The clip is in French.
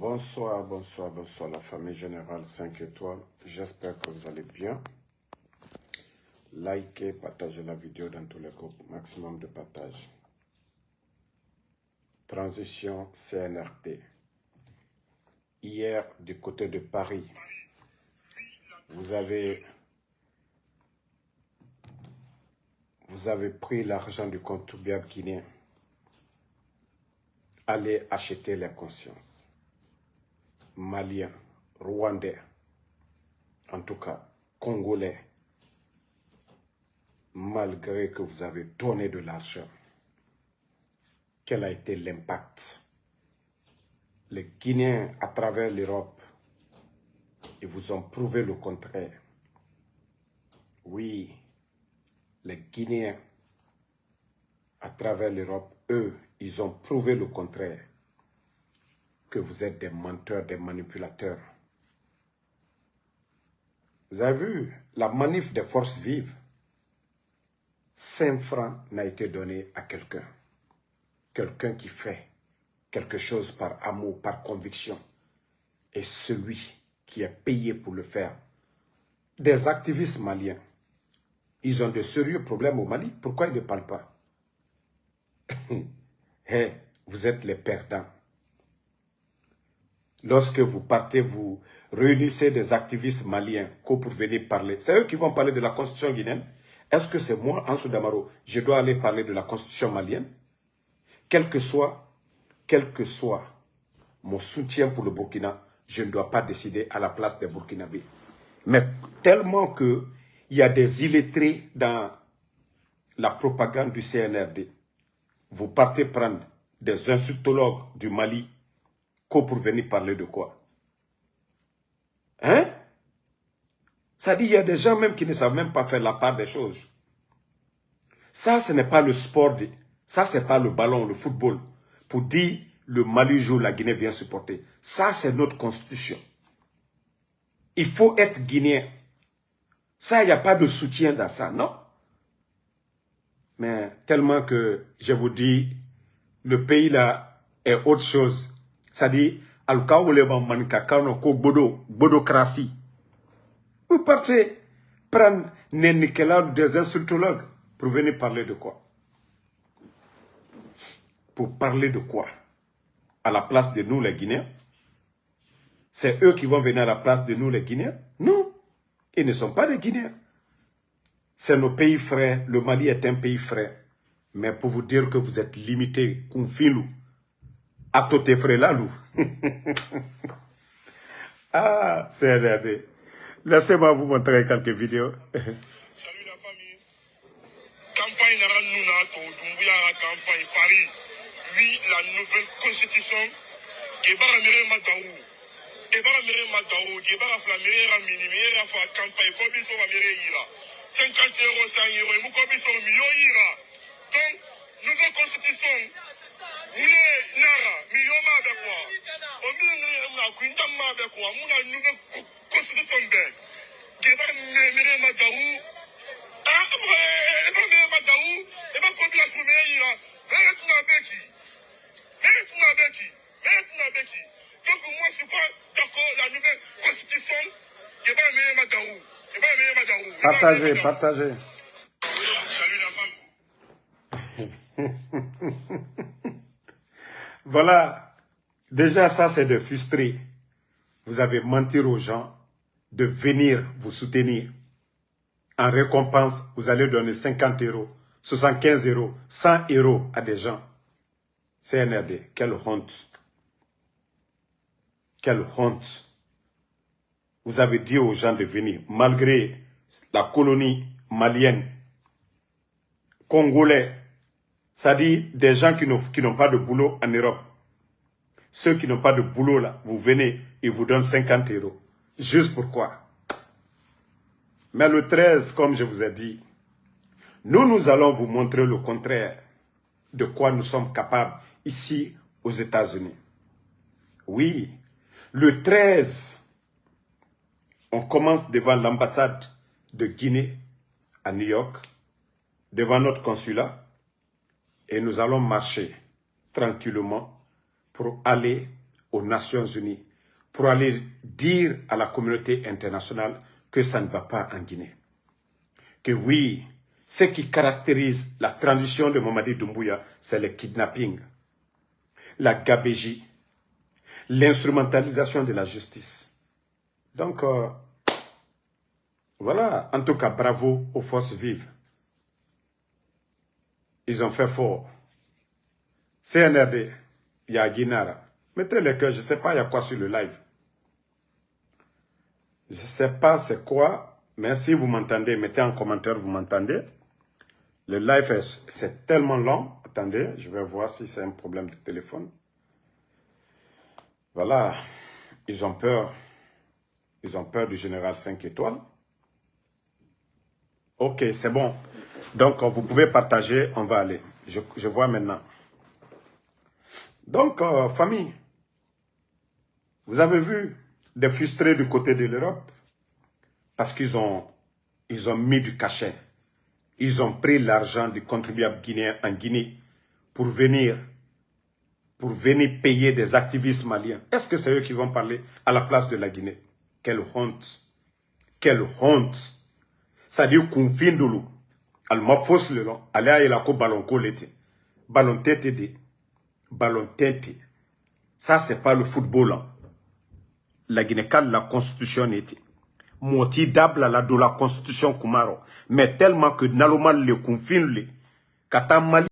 Bonsoir, bonsoir, bonsoir la famille générale 5 étoiles. J'espère que vous allez bien. Likez, partagez la vidéo dans tous les groupes. Maximum de partage. Transition CNRD. Hier, du côté de Paris, vous avez pris l'argent du contribuable guinéen. Allez acheter les consciences. Maliens, Rwandais, en tout cas, Congolais, malgré que vous avez donné de l'argent, quel a été l'impact? Les Guinéens, à travers l'Europe, ils vous ont prouvé le contraire. Oui, les Guinéens, à travers l'Europe, eux, ils ont prouvé le contraire. Que vous êtes des menteurs, des manipulateurs. Vous avez vu la manif des forces vives? 5 francs n'a été donné à quelqu'un. Quelqu'un qui fait quelque chose par amour, par conviction. Et celui qui est payé pour le faire. Des activistes maliens. Ils ont de sérieux problèmes au Mali. Pourquoi ils ne parlent pas? Hey, vous êtes les perdants. Lorsque vous partez, vous réunissez des activistes maliens pour venir parler. C'est eux qui vont parler de la constitution guinéenne. Est-ce que c'est moi, Ansou Damaro, je dois aller parler de la constitution malienne? Quel que soit mon soutien pour le Burkina, je ne dois pas décider à la place des Burkinabés. Mais tellement qu'il y a des illettrés dans la propagande du CNRD. Vous partez prendre des insultologues du Mali pour venir parler de quoi? Hein? Ça dit, il y a des gens même qui ne savent même pas faire la part des choses. Ça, ce n'est pas le sport. Ça, ce n'est pas le ballon, le football. Pour dire, le Mali joue, la Guinée vient supporter. Ça, c'est notre constitution. Il faut être guinéen. Ça, il n'y a pas de soutien dans ça, non? Mais tellement que, je vous dis, le pays là est autre chose. Ça dit, bodocratie. Vous partez prendre des insultologues pour venir parler de quoi? Pour parler de quoi? À la place de nous les Guinéens? C'est eux qui vont venir à la place de nous les Guinéens? Non, ils ne sont pas des Guinéens. C'est nos pays frères. Le Mali est un pays frère. Mais pour vous dire que vous êtes limité, Kounfilou, à tous tes frères là, loup. Ah, c'est regardé. Laissez-moi vous montrer quelques vidéos. Salut la famille. Campagne Naranouna, Doumbouya, campagne Paris. Oui, la nouvelle constitution. Gebara Mire Madaou. Gebara Mire Madaou. Gebara Flamire Ramini. Mire Rafa campagne. Kobiso Mire Ira. 50 euros, 100 euros. Et Moukobiso Mio Ira. Donc, nouvelle constitution. Vous voulez Nara, Mioma avec quoi? Au milieu, on a Quintama avec quoi? On a une nouvelle constitution belle. Gebara Mire Madaou. Ah, Mire Madaou. Et ma copie a soumis Ira. Maintenant, Becky. Donc moi je suis pas d'accord la nouvelle constitution. Gebara Mire Madaou. Gebara Mire Madaou. Partagez, partagez. Salut la femme. Voilà. Déjà, ça, c'est de frustrer. Vous avez menti aux gens de venir vous soutenir. En récompense, vous allez donner 50 euros, 75 euros, 100 euros à des gens. CNRD, quelle honte. Quelle honte. Vous avez dit aux gens de venir, malgré la colonie malienne, congolais, ça dit des gens qui n'ont pas de boulot en Europe. Ceux qui n'ont pas de boulot là, vous venez, ils vous donnent 50 euros. Juste pourquoi? Mais le 13, comme je vous ai dit, nous allons vous montrer le contraire de quoi nous sommes capables ici aux États-Unis. Oui, le 13, on commence devant l'ambassade de Guinée à New York, devant notre consulat, et nous allons marcher tranquillement pour aller aux Nations Unies pour aller dire à la communauté internationale que ça ne va pas en Guinée. Que oui, ce qui caractérise la transition de Mamadi Doumbouya, c'est le kidnapping, la gabégie, l'instrumentalisation de la justice. Donc, voilà, en tout cas, bravo aux forces vives. Ils ont fait fort. CNRD, il y a Guinara. Mettez le cœur, je ne sais pas il y a quoi sur le live. Je ne sais pas c'est quoi, mais si vous m'entendez, mettez en commentaire, vous m'entendez. Le live, c'est tellement long. Attendez, je vais voir si c'est un problème de téléphone. Voilà, ils ont peur. Ils ont peur du général 5 étoiles. Ok, c'est bon. Donc, vous pouvez partager, on va aller. Je vois maintenant. Donc, famille, vous avez vu des frustrés du côté de l'Europe parce qu'ils ont mis du cachet. Ils ont pris l'argent du contribuable guinéen en Guinée pour venir payer des activistes maliens. Est-ce que c'est eux qui vont parler à la place de la Guinée? Quelle honte! Quelle honte! C'est-à-dire qu'on fin de l'eau. Alma fausse le long. Allez à la ballon colleté. Ballon tête de. Ballon tête. Ça, c'est pas le football. Hein. La Guinée, la constitution était. Moti d'able la de la constitution Kumaro. Mais tellement que Nalomal le confine le. Kata Mali.